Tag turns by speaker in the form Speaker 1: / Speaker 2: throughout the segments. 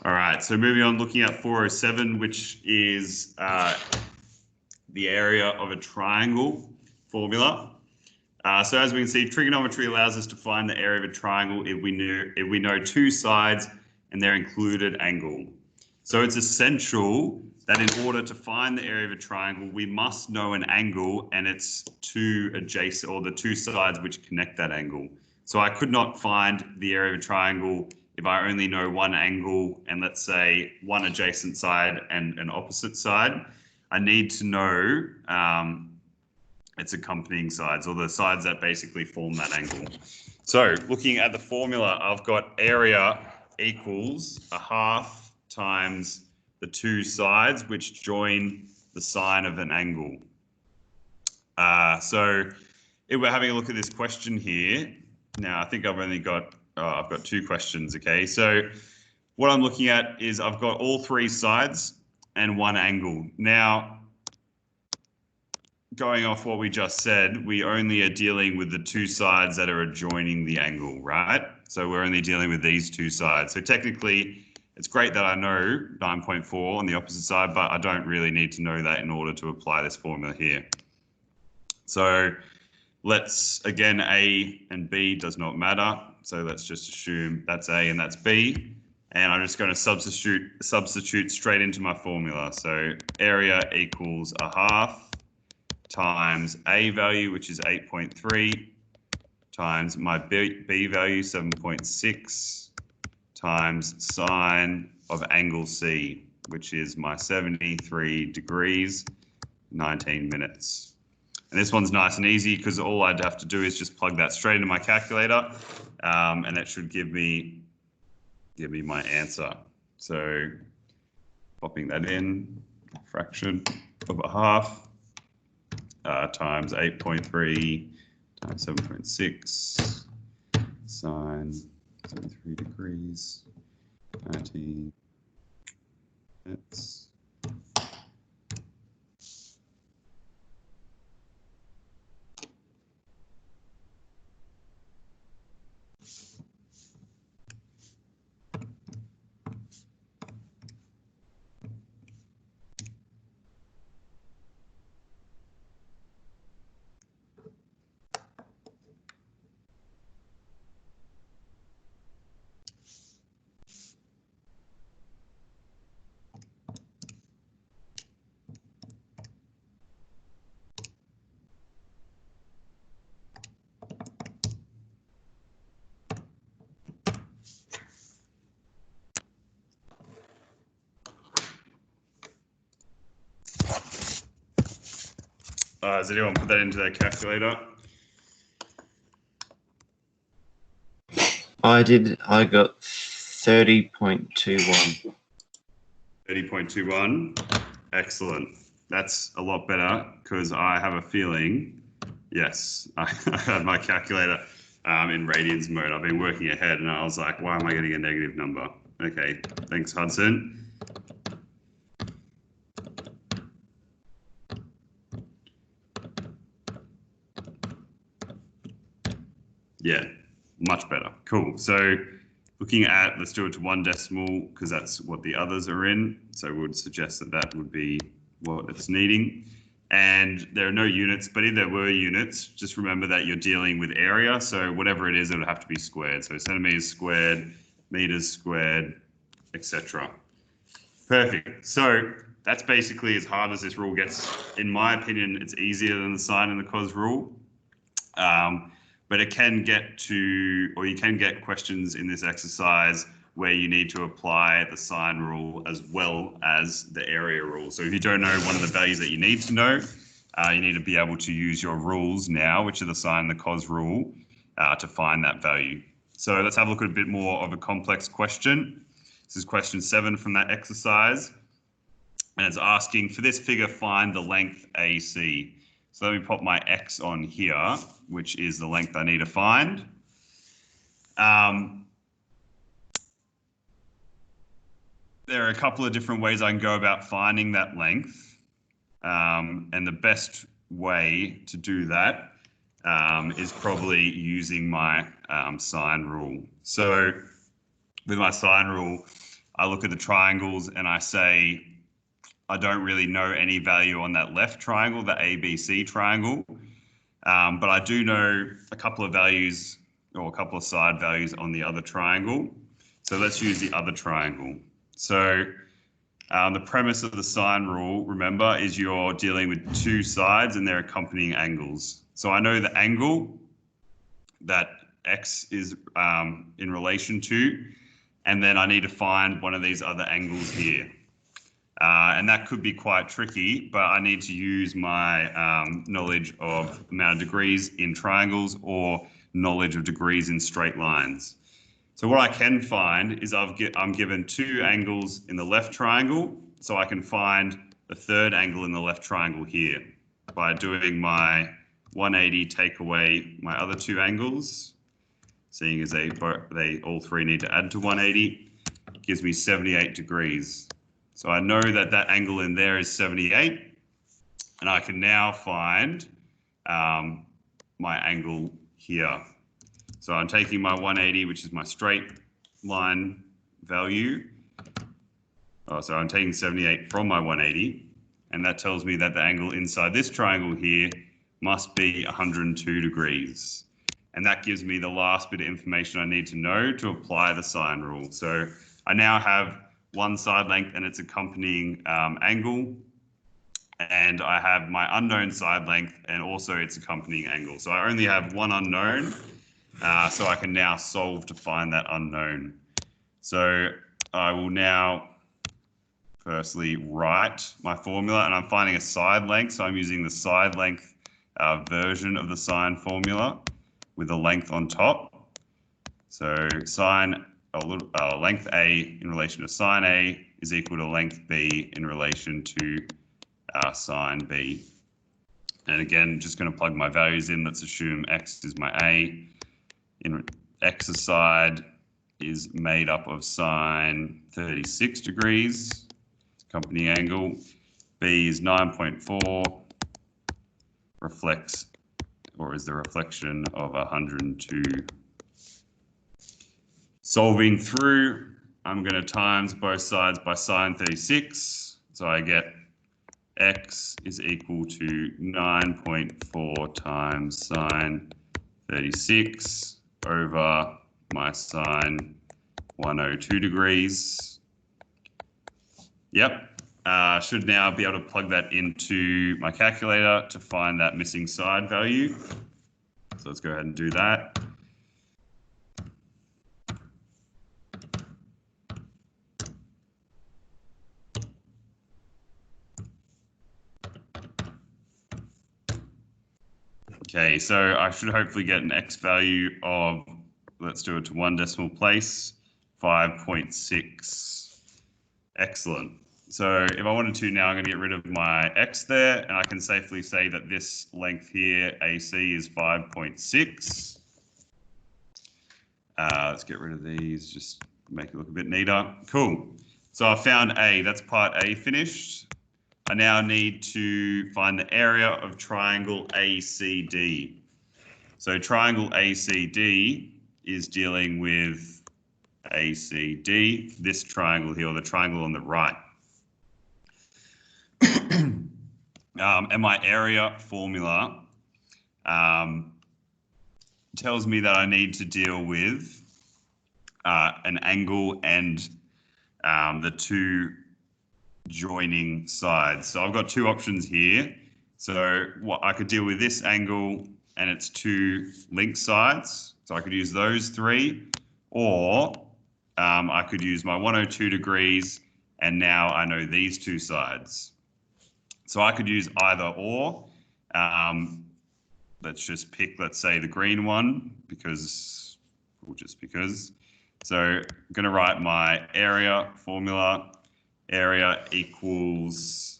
Speaker 1: All right, so moving on, looking at 407, which is the area of a triangle formula. So as we can see, trigonometry allows us to find the area of a triangle if we know two sides and their included angle. So it's essential that in order to find the area of a triangle, we must know an angle and its two adjacent, or the two sides which connect that angle. So I could not find the area of a triangle if I only know one angle and, let's say, one adjacent side and an opposite side. I need to know its accompanying sides, or the sides that basically form that angle. So looking at the formula, I've got area equals a half times the two sides which join the sine of an angle. So if we're having a look at this question here, now I think I've only got, I've got two questions, okay? So what I'm looking at is I've got all three sides and one angle. Now, going off what we just said, we only are dealing with the two sides that are adjoining the angle, right? So we're only dealing with these two sides. So technically, it's great that I know 9.4 on the opposite side, but I don't really need to know that in order to apply this formula here. So let's, again, A and B does not matter. So let's just assume that's A and that's B. And I'm just going to substitute straight into my formula. So area equals a half times A value, which is 8.3, times my B value, 7.6, times sine of angle C, which is my 73 degrees, 19 minutes. And this one's nice and easy because all I'd have to do is just plug that straight into my calculator, and that should give me my answer. So popping that in, fraction of a half times 8.3 times 7.6 sine 73 degrees, 19 minutes. Does anyone put that into their calculator?
Speaker 2: I did. I got 30.21.
Speaker 1: 30.21. Excellent. That's a lot better because I have a feeling, yes, I had my calculator in radians mode. I've been working ahead and I was like, why am I getting a negative number? Okay, thanks, Hudson. Yeah, much better. Cool. So looking at, let's do it to one decimal because that's what the others are in. So we would suggest that that would be what it's needing. And there are no units, but if there were units, just remember that you're dealing with area. So whatever it is, it would have to be squared. So centimeters squared, meters squared, etc. Perfect. So that's basically as hard as this rule gets. In my opinion, it's easier than the sine and the cos rule. But it can get to, or you can get questions in this exercise where you need to apply the sine rule as well as the area rule. So if you don't know one of the values that you need to know, you need to be able to use your rules now, which are the sine and the cos rule, to find that value. So let's have a look at a bit more of a complex question. This is question 7 from that exercise. And it's asking, for this figure, find the length AC. So let me pop my X on here, which is the length I need to find. There are a couple of different ways I can go about finding that length. And the best way to do that is probably using my sine rule. So with my sine rule, I look at the triangles and I say, I don't really know any value on that left triangle, the ABC triangle, but I do know a couple of values or a couple of side values on the other triangle. So let's use the other triangle. So the premise of the sine rule, remember, is you're dealing with two sides and their accompanying angles. So I know the angle that x is in relation to, and then I need to find one of these other angles here. And that could be quite tricky, but I need to use my knowledge of amount of degrees in triangles or knowledge of degrees in straight lines. So what I can find is I'm given two angles in the left triangle, so I can find the third angle in the left triangle here by doing my 180 take away my other two angles, seeing as they all three need to add to 180, gives me 78 degrees. So I know that that angle in there is 78, and I can now find my angle here. So I'm taking my 180, which is my straight line value. So I'm taking 78 from my 180, and that tells me that the angle inside this triangle here must be 102 degrees. And that gives me the last bit of information I need to know to apply the sine rule. So I now have one side length and its accompanying angle, and I have my unknown side length and also its accompanying angle. So I only have one unknown, so I can now solve to find that unknown. So I will now firstly write my formula, and I'm finding a side length, so I'm using the side length version of the sine formula with a length on top. So sine length A in relation to sine A is equal to length B in relation to sine B. And again, just going to plug my values in. Let's assume x is my A. X side is made up of sine 36 degrees, accompanying angle. B is 9.4, reflects, or is the reflection of 102. Solving through, I'm going to times both sides by sine 36. So I get x is equal to 9.4 times sine 36 over my sine 102 degrees. Yep, should now be able to plug that into my calculator to find that missing side value. So let's go ahead and do that. Okay, so I should hopefully get an x value of, let's do it to one decimal place, 5.6. Excellent. So if I wanted to now, I'm going to get rid of my x there, and I can safely say that this length here, AC, is 5.6. Let's get rid of these, just make it look a bit neater. Cool. So I found A, that's part A finished. I now need to find the area of triangle ACD. So triangle ACD is dealing with ACD, this triangle here, or the triangle on the right. And my area formula tells me that I need to deal with an angle and the two joining sides. So I've got two options here. So what I could deal with this angle and its two linked sides. So I could use those three, or I could use my 102 degrees, and now I know these two sides. So I could use either or. Let's just pick, let's say, the green one, because, or just because. So I'm going to write my area formula. Area equals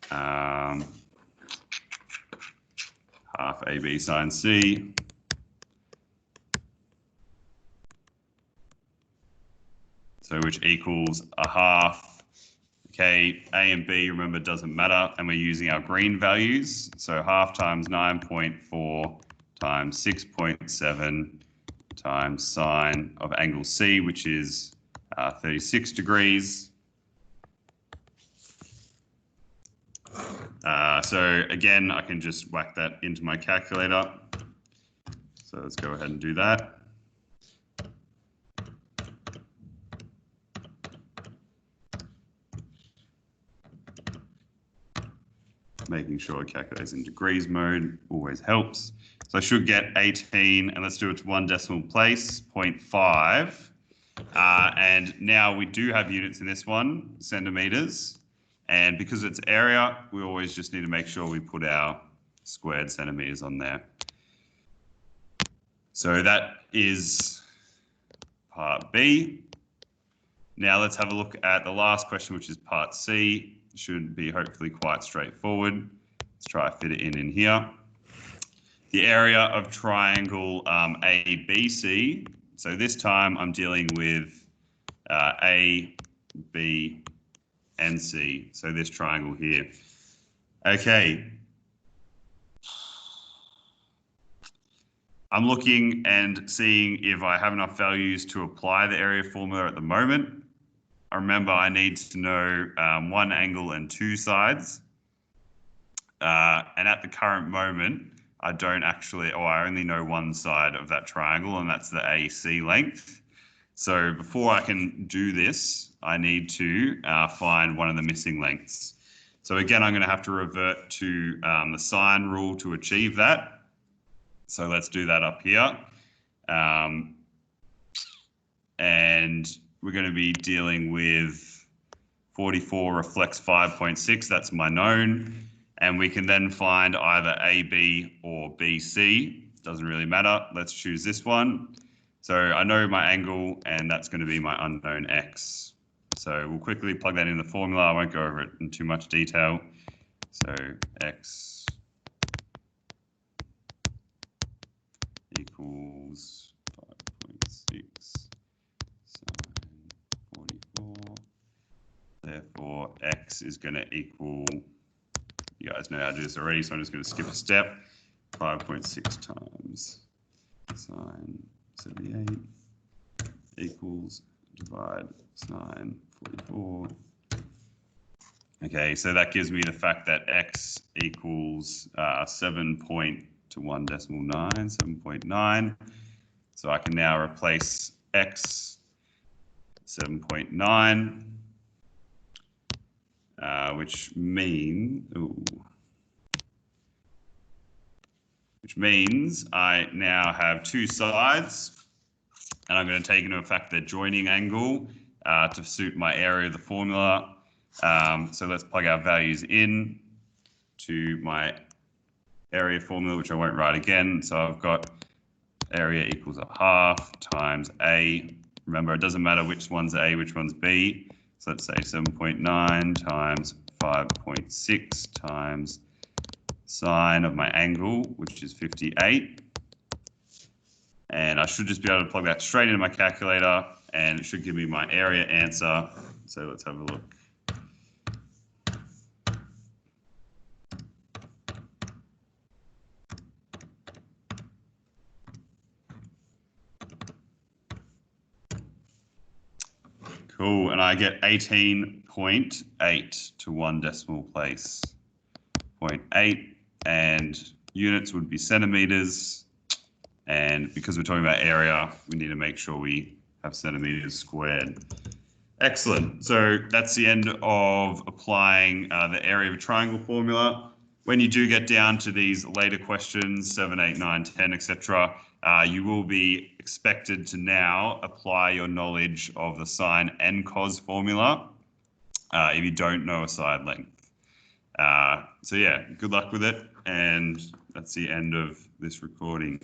Speaker 1: half AB sine C. So which equals a half. Okay, A and B, remember, doesn't matter, and we're using our green values. So half times 9.4 times 6.7 times sine of angle C, which is 36 degrees. So again, I can just whack that into my calculator. So let's go ahead and do that. Making sure it calculates in degrees mode always helps. So I should get 18, and let's do it to one decimal place, 0.5. And now we do have units in this one, centimeters. And because it's area, we always just need to make sure we put our squared centimeters on there. So that is part B. Now let's have a look at the last question, which is part C. Should be hopefully quite straightforward. Let's try to fit it in here. The area of triangle ABC. So this time I'm dealing with A, B, and C. So this triangle here. Okay. I'm looking and seeing if I have enough values to apply the area formula at the moment. I remember I need to know one angle and two sides. And at the current moment, I don't actually, or I only know one side of that triangle, and that's the AC length. So before I can do this, I need to find one of the missing lengths. So again, I'm going to have to revert to the sine rule to achieve that. So let's do that up here. And we're going to be dealing with 44 reflects 5.6. That's my known. And we can then find either AB or BC. Doesn't really matter. Let's choose this one. So I know my angle, and that's going to be my unknown X. So we'll quickly plug that in the formula. I won't go over it in too much detail. So X equals 5.6 sine 44. Therefore, X is going to equal, you guys know how to do this already, so I'm just going to skip a step. 5.6 times sine 78 equals divide sine 44. Okay, so that gives me the fact that X equals 7.9. So I can now replace X 7.9, which means I now have two sides, and I'm going to take into effect the joining angle to suit my area of the formula. So let's plug our values in to my area formula, which I won't write again. So I've got area equals a half times A. Remember, it doesn't matter which one's A, which one's B. So let's say 7.9 times 5.6 times sine of my angle, which is 58. And I should just be able to plug that straight into my calculator, and it should give me my area answer. So let's have a look. Cool, and I get 18.8 to one decimal place. 0.8, and units would be centimeters. And because we're talking about area, we need to make sure we have centimeters squared. Excellent. So that's the end of applying the area of a triangle formula. When you do get down to these later questions, 7, 8, 9, 10, etc., you will be expected to now apply your knowledge of the sine and cos formula if you don't know a side length. So yeah, good luck with it, and that's the end of this recording.